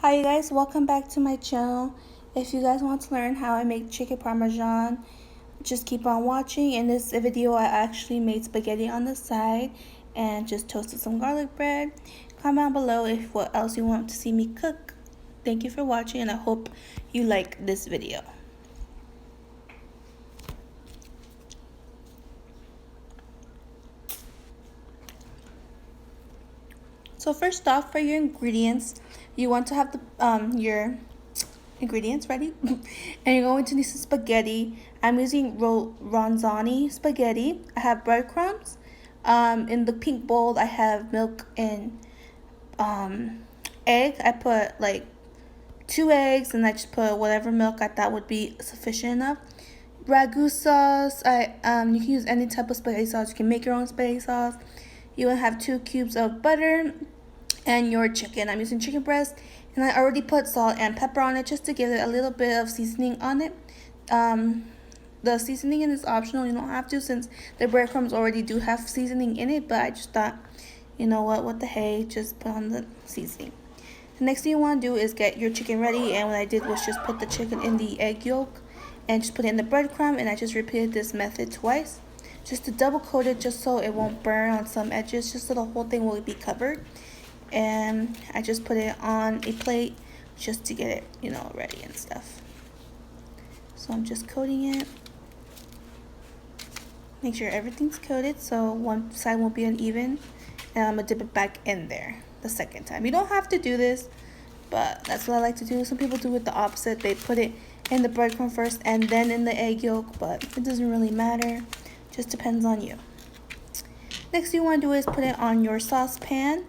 Hi you guys, welcome back to my channel. If you guys want to learn how I make chicken parmesan, just keep on watching. In this video I actually made spaghetti on the side and just toasted some garlic bread. Comment down below if what else you want to see me cook. Thank you for watching and I hope you like this video. So first off, for your ingredients, you want to have your ingredients ready and you're going to need some spaghetti. I'm using ronzani spaghetti. I have breadcrumbs. In the pink bowl I have milk and egg. I put like 2 eggs and I just put whatever milk I thought would be sufficient enough. Ragu sauce, you can use any type of spaghetti sauce. You can make your own spaghetti sauce. You will have 2 cubes of butter and your chicken. I'm using chicken breast and I already put salt and pepper on it just to give it a little bit of seasoning on it. The seasoning is optional. You don't have to since the breadcrumbs already do have seasoning in it, but I just thought, you know what the hey, just put on the seasoning. The next thing you want to do is get your chicken ready, and what I did was just put the chicken in the egg yolk and just put it in the breadcrumb, and I just repeated this method twice just to double coat it just so it won't burn on some edges, just so the whole thing will be covered. And I just put it on a plate just to get it, ready and stuff. So I'm just coating it. Make sure everything's coated so one side won't be uneven, and I'm gonna dip it back in there the second time. You don't have to do this, but that's what I like to do. Some people do it the opposite. They put it in the breadcrumb first and then in the egg yolk, but it doesn't really matter. Just depends on you. Next thing you want to do is put it on your saucepan,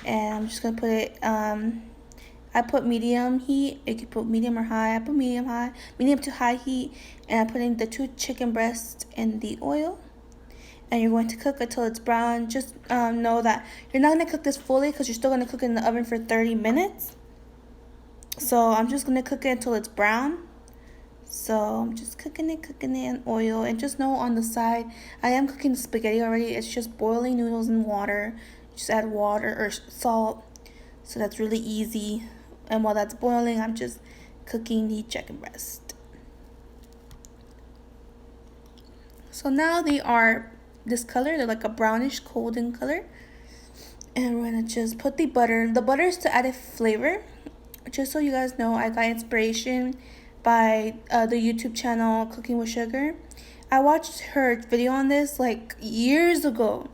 and I'm just gonna put it I put medium heat. You can put medium or high. I put medium to high heat, and I'm putting the 2 chicken breasts in the oil, and you're going to cook until it's brown. Just know that you're not going to cook this fully because you're still going to cook it in the oven for 30 minutes. So I'm just going to cook it until it's brown. So I'm just cooking it in oil, and just know on the side I am cooking the spaghetti already. It's just boiling noodles in water. Just add water or salt, so that's really easy. And while that's boiling, I'm just cooking the chicken breast. So now they are this color. They're like a brownish golden color. And we're gonna just put the butter. The butter is to add a flavor. Just so you guys know, I got inspiration by the YouTube channel Cooking with Sugar. I watched her video on this like years ago,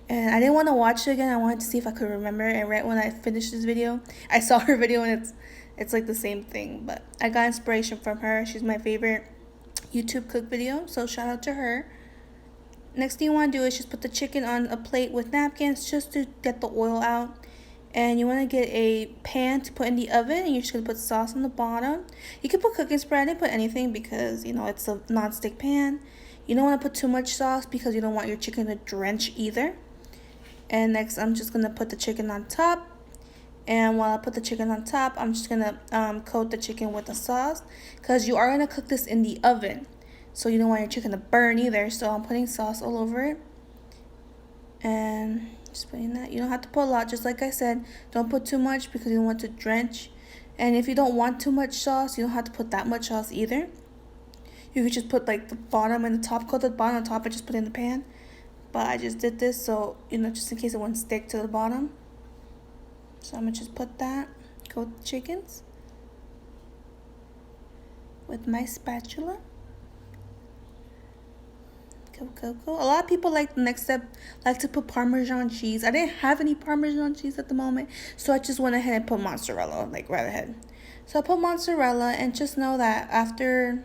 and I didn't want to watch it again. I wanted to see if I could remember. And right when I finished this video, I saw her video, and it's like the same thing. But I got inspiration from her. She's my favorite YouTube cook video, so shout out to her. Next thing you want to do is just put the chicken on a plate with napkins just to get the oil out. And you want to get a pan to put in the oven, and you're just going to put sauce on the bottom. You can put cooking spray. I didn't put anything because, it's a non-stick pan. You don't want to put too much sauce because you don't want your chicken to drench either. And next, I'm just going to put the chicken on top. And while I put the chicken on top, I'm just going to coat the chicken with the sauce, because you are going to cook this in the oven. So you don't want your chicken to burn either. So I'm putting sauce all over it. And just putting that. You don't have to put a lot. Just like I said, don't put too much because you don't want to drench. And if you don't want too much sauce, you don't have to put that much sauce either. You could just put like the bottom and the top, coat the bottom and the top, and just put it in the pan. But I just did this so, just in case it won't stick to the bottom. So I'm going to just put that, coat the chickens with my spatula. Go. A lot of people like the next step, like to put Parmesan cheese. I didn't have any Parmesan cheese at the moment, so I just went ahead and put mozzarella, like right ahead. So I put mozzarella, and just know that after,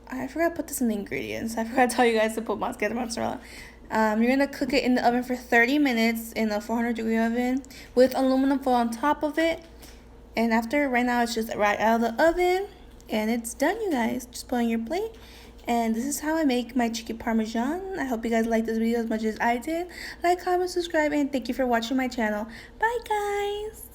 I forgot to put this in the ingredients. I forgot to tell you guys to put mozzarella. You're going to cook it in the oven for 30 minutes in a 400-degree oven with aluminum foil on top of it. And after, right now, it's just right out of the oven. And it's done, you guys. Just put on your plate. And this is how I make my chicken parmesan. I hope you guys liked this video as much as I did. Like, comment, subscribe, and thank you for watching my channel. Bye, guys.